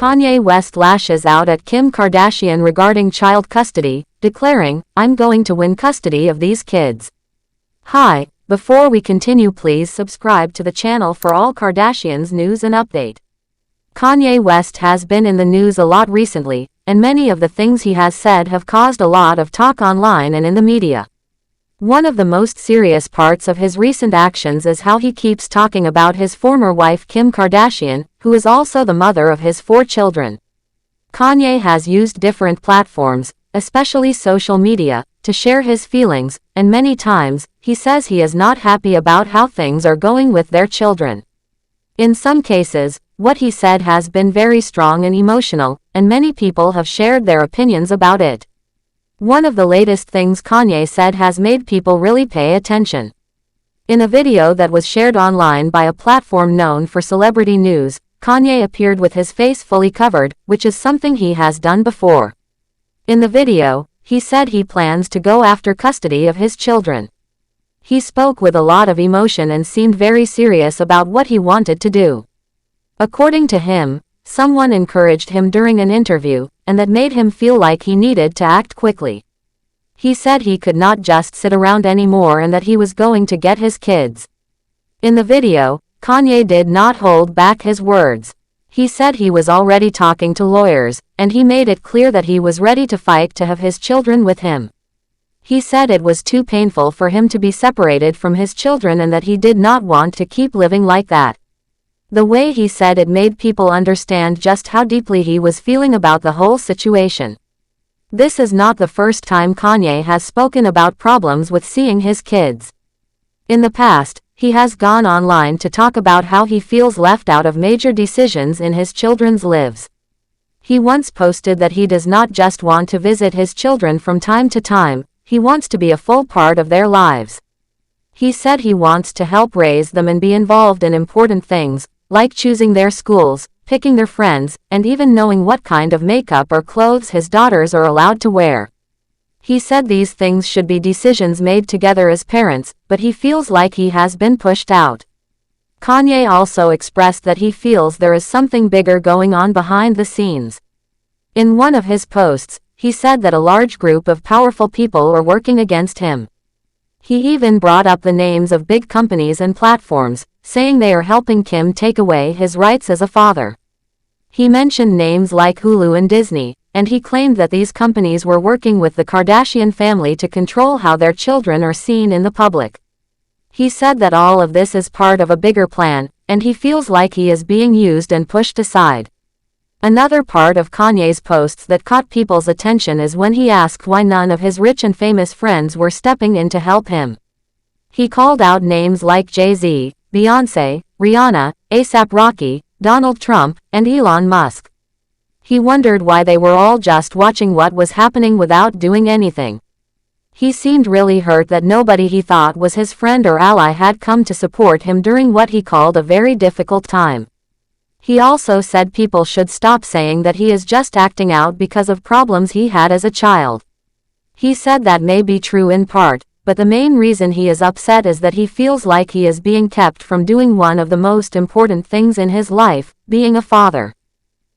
Kanye West lashes out at Kim Kardashian regarding child custody, declaring, "I'm going to win custody of these kids." Hi, before we continue, please subscribe to the channel for all Kardashians news and update. Kanye West has been in the news a lot recently, and many of the things he has said have caused a lot of talk online and in the media. One of the most serious parts of his recent actions is how he keeps talking about his former wife Kim Kardashian, who is also the mother of his 4 children. Kanye has used different platforms, especially social media, to share his feelings, and many times, he says he is not happy about how things are going with their children. In some cases, what he said has been very strong and emotional, and many people have shared their opinions about it. One of the latest things Kanye said has made people really pay attention. In a video that was shared online by a platform known for celebrity news, Kanye appeared with his face fully covered, which is something he has done before. In the video, he said he plans to go after custody of his children. He spoke with a lot of emotion and seemed very serious about what he wanted to do. According to him, someone encouraged him during an interview, and that made him feel like he needed to act quickly. He said he could not just sit around anymore and that he was going to get his kids. In the video, Kanye did not hold back his words. He said he was already talking to lawyers, and he made it clear that he was ready to fight to have his children with him. He said it was too painful for him to be separated from his children and that he did not want to keep living like that. The way he said it made people understand just how deeply he was feeling about the whole situation. This is not the first time Kanye has spoken about problems with seeing his kids. In the past, he has gone online to talk about how he feels left out of major decisions in his children's lives. He once posted that he does not just want to visit his children from time to time, he wants to be a full part of their lives. He said he wants to help raise them and be involved in important things, like choosing their schools, picking their friends, and even knowing what kind of makeup or clothes his daughters are allowed to wear. He said these things should be decisions made together as parents, but he feels like he has been pushed out. Kanye also expressed that he feels there is something bigger going on behind the scenes. In one of his posts, he said that a large group of powerful people are working against him. He even brought up the names of big companies and platforms, saying they are helping Kim take away his rights as a father. He mentioned names like Hulu and Disney, and he claimed that these companies were working with the Kardashian family to control how their children are seen in the public. He said that all of this is part of a bigger plan, and he feels like he is being used and pushed aside. Another part of Kanye's posts that caught people's attention is when he asked why none of his rich and famous friends were stepping in to help him. He called out names like Jay-Z, Beyoncé, Rihanna, A$AP Rocky, Donald Trump, and Elon Musk. He wondered why they were all just watching what was happening without doing anything. He seemed really hurt that nobody he thought was his friend or ally had come to support him during what he called a very difficult time. He also said people should stop saying that he is just acting out because of problems he had as a child. He said that may be true in part, but the main reason he is upset is that he feels like he is being kept from doing one of the most important things in his life, being a father.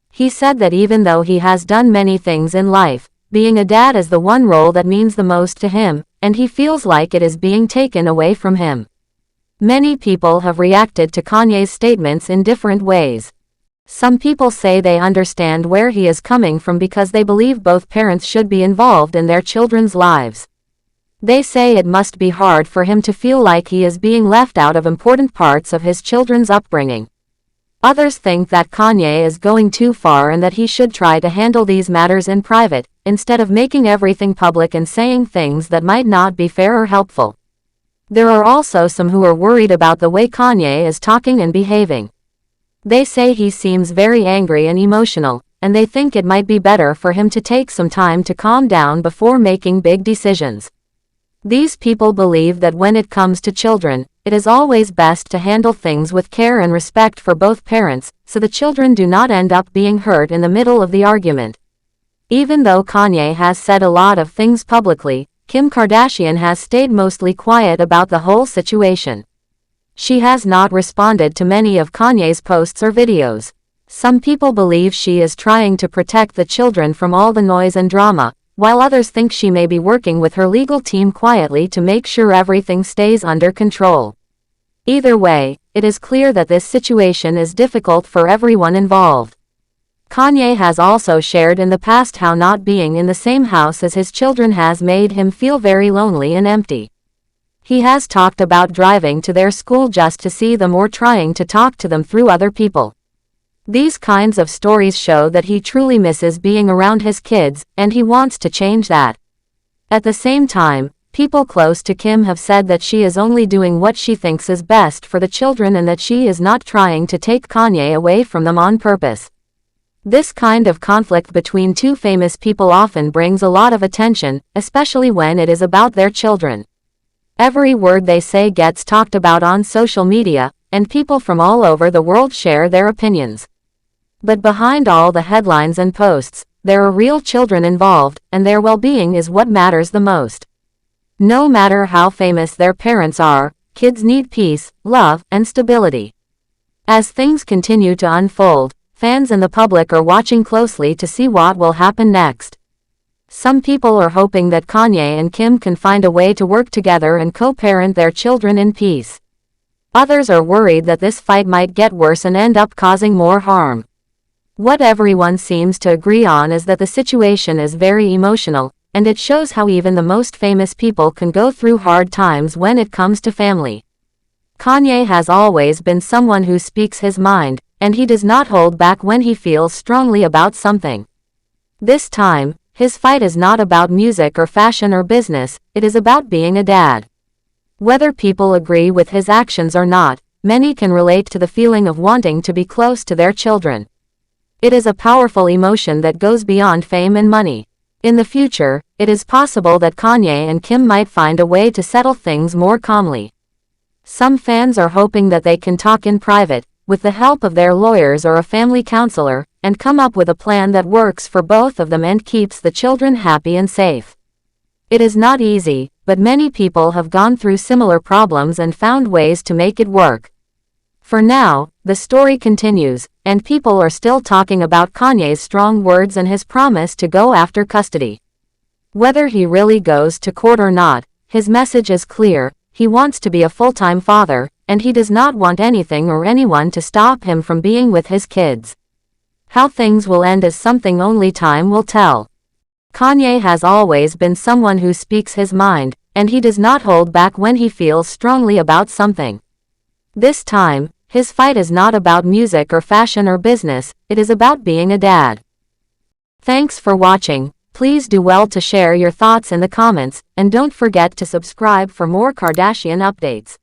He said that even though he has done many things in life, being a dad is the one role that means the most to him, and he feels like it is being taken away from him. Many people have reacted to Kanye's statements in different ways. Some people say they understand where he is coming from because they believe both parents should be involved in their children's lives. They say it must be hard for him to feel like he is being left out of important parts of his children's upbringing. Others think that Kanye is going too far and that he should try to handle these matters in private, instead of making everything public and saying things that might not be fair or helpful. There are also some who are worried about the way Kanye is talking and behaving. They say he seems very angry and emotional, and they think it might be better for him to take some time to calm down before making big decisions. These people believe that when it comes to children, it is always best to handle things with care and respect for both parents, so the children do not end up being hurt in the middle of the argument. Even though Kanye has said a lot of things publicly, Kim Kardashian has stayed mostly quiet about the whole situation. She has not responded to many of Kanye's posts or videos. Some people believe she is trying to protect the children from all the noise and drama, while others think she may be working with her legal team quietly to make sure everything stays under control. Either way, it is clear that this situation is difficult for everyone involved. Kanye has also shared in the past how not being in the same house as his children has made him feel very lonely and empty. He has talked about driving to their school just to see them or trying to talk to them through other people. These kinds of stories show that he truly misses being around his kids, and he wants to change that. At the same time, people close to Kim have said that she is only doing what she thinks is best for the children and that she is not trying to take Kanye away from them on purpose. This kind of conflict between two famous people often brings a lot of attention, especially when it is about their children. Every word they say gets talked about on social media, and people from all over the world share their opinions. But behind all the headlines and posts, there are real children involved, and their well-being is what matters the most. No matter how famous their parents are, kids need peace, love, and stability. As things continue to unfold, fans and the public are watching closely to see what will happen next. Some people are hoping that Kanye and Kim can find a way to work together and co-parent their children in peace. Others are worried that this fight might get worse and end up causing more harm. What everyone seems to agree on is that the situation is very emotional, and it shows how even the most famous people can go through hard times when it comes to family. Kanye has always been someone who speaks his mind, and he does not hold back when he feels strongly about something. This time, his fight is not about music or fashion or business, it is about being a dad. Whether people agree with his actions or not, many can relate to the feeling of wanting to be close to their children. It is a powerful emotion that goes beyond fame and money. In the future, it is possible that Kanye and Kim might find a way to settle things more calmly. Some fans are hoping that they can talk in private, with the help of their lawyers or a family counselor, and come up with a plan that works for both of them and keeps the children happy and safe. It is not easy, but many people have gone through similar problems and found ways to make it work. For now, the story continues, and people are still talking about Kanye's strong words and his promise to go after custody. Whether he really goes to court or not, his message is clear: he wants to be a full-time father, and he does not want anything or anyone to stop him from being with his kids. How things will end is something only time will tell. Kanye has always been someone who speaks his mind, and he does not hold back when he feels strongly about something. This time, his fight is not about music or fashion or business, it is about being a dad. Thanks for watching. Please do well to share your thoughts in the comments, and don't forget to subscribe for more Kardashian updates.